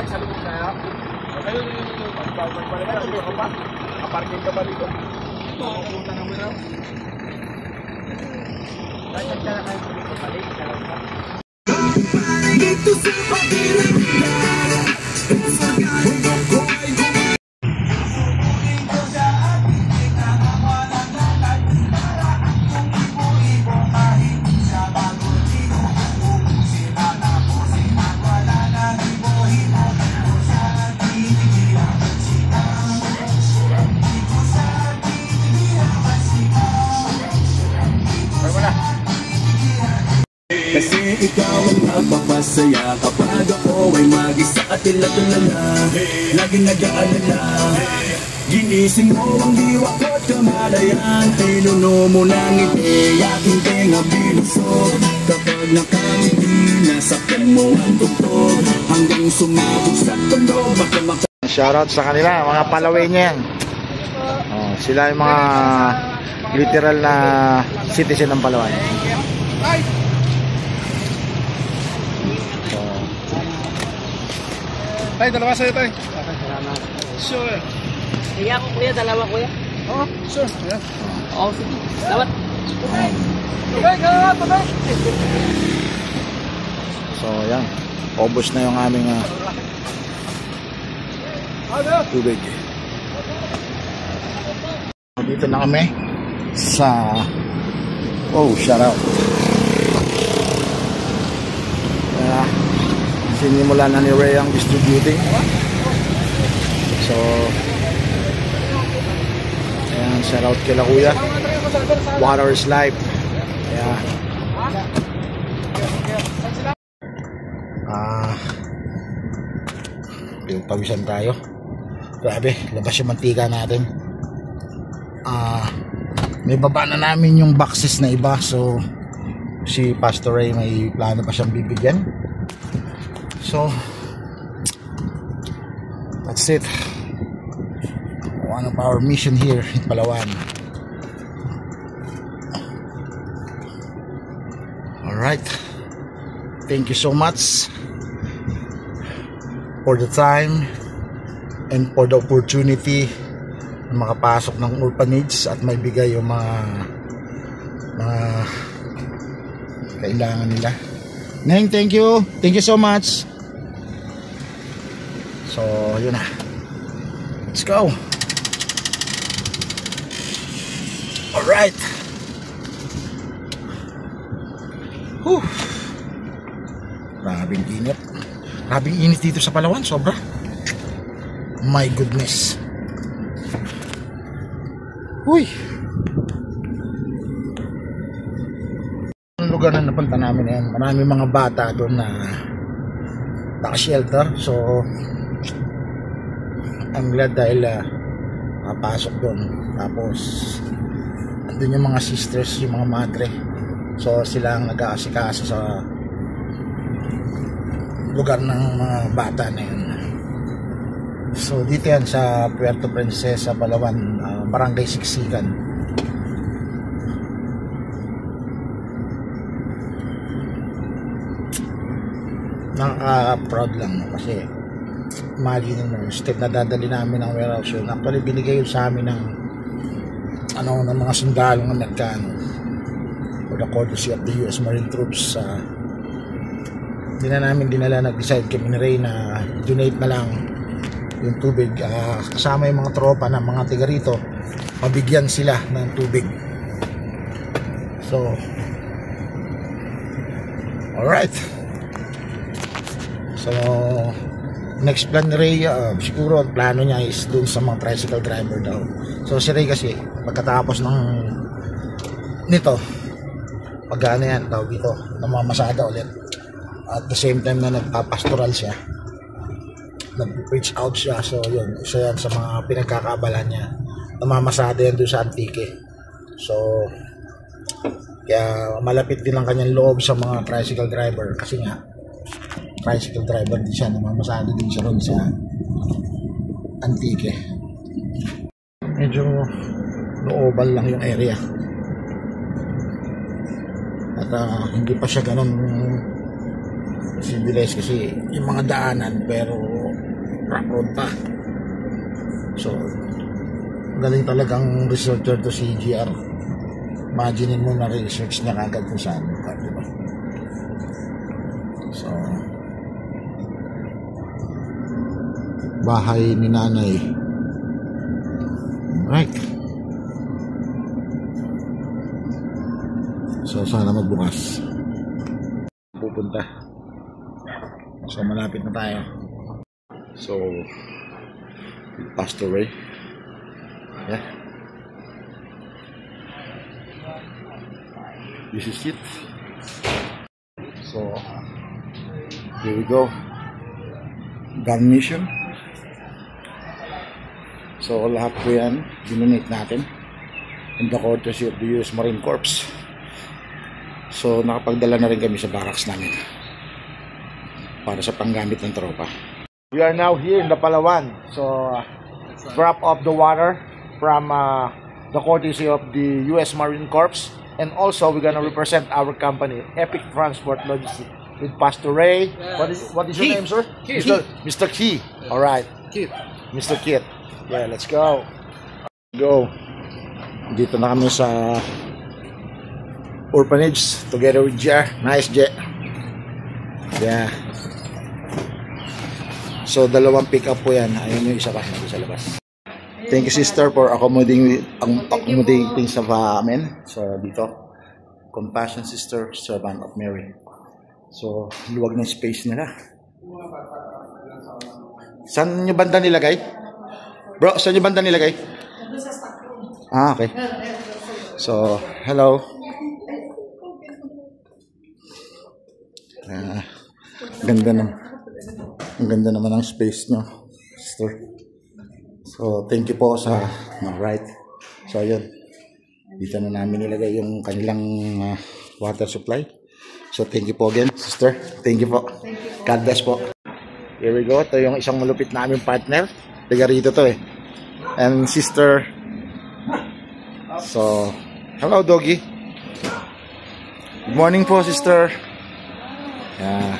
sa loob na. Kayo yung pagpapalala ka pa. Nakaparking ka ba dito? Oo, pumunta na mo na. Kahit ka na kayo pabalik, kalaw ka. Kasi ikaw ang napapasaya kapag ako ay mag-isa at tila-tulala. Lagi nag-aalala, ginising mo ang diwa ko't kamalayan. Pinuno mo ng ngiti, aking tenga binusog. Kapag nakamiti, nasaktan mo ang tugtog. Hanggang sumabog sa tunog, baka shoutout sa kanila, mga Palaway niya yan. Sila yung mga literal na citizen ng Palawan. Tay, dalawa sa'yo, tay. Salamat. Sure. Kaya ko, kuya, dalawa, kuya. Oo, sure. Yeah. Oo, sige. Salamat. Tay, kaya tay. So, yan. Obos na yung aming tubig. Dito na kami sa shoutout. Sinimula na ni Ray ang distributing. So, ayan, shoutout kila kuya. Water is life. Ayan. Yung pawisan tayo. Grabe, labas yung mantika natin. May baba na namin yung boxes na iba. So, si Pastor Ray may plano pa siyang bibigyan. So, that's it. One of our mission here in Palawan. Alright. Thank you so much for the time and for the opportunity na makapasok ng orphanage at may bigay yung mga kailangan nila. Neng, thank you. Thank you so much. So, yun na. Let's go. Alright. Grabing init. Grabing init dito sa Palawan. Sobra. My goodness. Uy. Ang lugar na napunta namin yan, maraming mga bata doon na naka-shelter. So, I'm glad dahil makapasok doon. Tapos andun yung mga sisters, yung mga madre. So sila ang nag-aasikaso sa lugar ng mga bata na yun. So dito yan sa Puerto Princesa, Palawan, Barangay Siksikan. Nakaka-proud lang kasi imagine mo, step na dadali namin ng warehouse yun. Actually, binigay yun sa amin ng ng mga sundalong Amerikano for the courtesy of the US Marine Troops. Hindi na namin dinala, nag-decide kami ni Ray na donate na lang yung tubig. Kasama yung mga tropa ng mga tiga rito, mabigyan sila ng tubig. So, alright. So, next plan ni Ray, siguro ang plano niya is dun sa mga tricycle driver daw. So si Ray kasi pagkatapos ng nito, pag ano yan, tawag dito, namamasada ulit, at the same time na nagpapastoral siya, nag-reach out siya. So yun, isa yan sa mga pinagkakaabalahan niya, namamasada yan doon sa Antique. So kaya malapit din ang kanyang loob sa mga tricycle driver kasi nga tricycle driver din siya, namamasada din siya ron sa Antique. Medyo looban lang yung area at hindi pa siya ganun civilized kasi yung mga daanan, pero rock road pa. So, galing talagang researcher to si GR. Imaginin mo na research niya kagad kung saan lugar, diba? So, bahay ni nanay. Right. So, sana magbukas. Pupunta. So, malapit na tayo. So, Pastor Ray. Yeah. This is it. So, here we go. Gun mission. So, lahat po yan, dinonate natin in the courtesy of the US Marine Corps. So, nakapagdala na rin kami sa barracks namin para sa panggamit ng tropa. We are now here in the Palawan. So, drop off the water from the courtesy of the US Marine Corps. And also, we're gonna represent our company, Epic Transport Logistics, with Pastor Ray. What is your name, sir? Mr. Key. All right. Mr. Kit. Yeah, let's go. Go. Dito na kami sa orphanage together with Jer. Nice, Jer. Yeah. So, dalawang pick up po yan. Ayun yung isa pa sa labas. Thank you, sister, for accommodating sa amin. So, dito, Compassion Sister, Servant of Mary. So, luwag ng space nila. Saan yung banda nilagay? Bro, saan yung banda nilagay? Ah, okay. So, hello. Ang ganda naman ng space nyo, sister. So, thank you po sa right. So, ayun. Dito na namin nilagay yung kanilang water supply. So, thank you po again, sister. Thank you po. God bless po. Here we go. Ito yung isang malupit na aming partner. Tiga rito to eh. And sister. So, hello, doggy. Good morning po, sister. Yeah.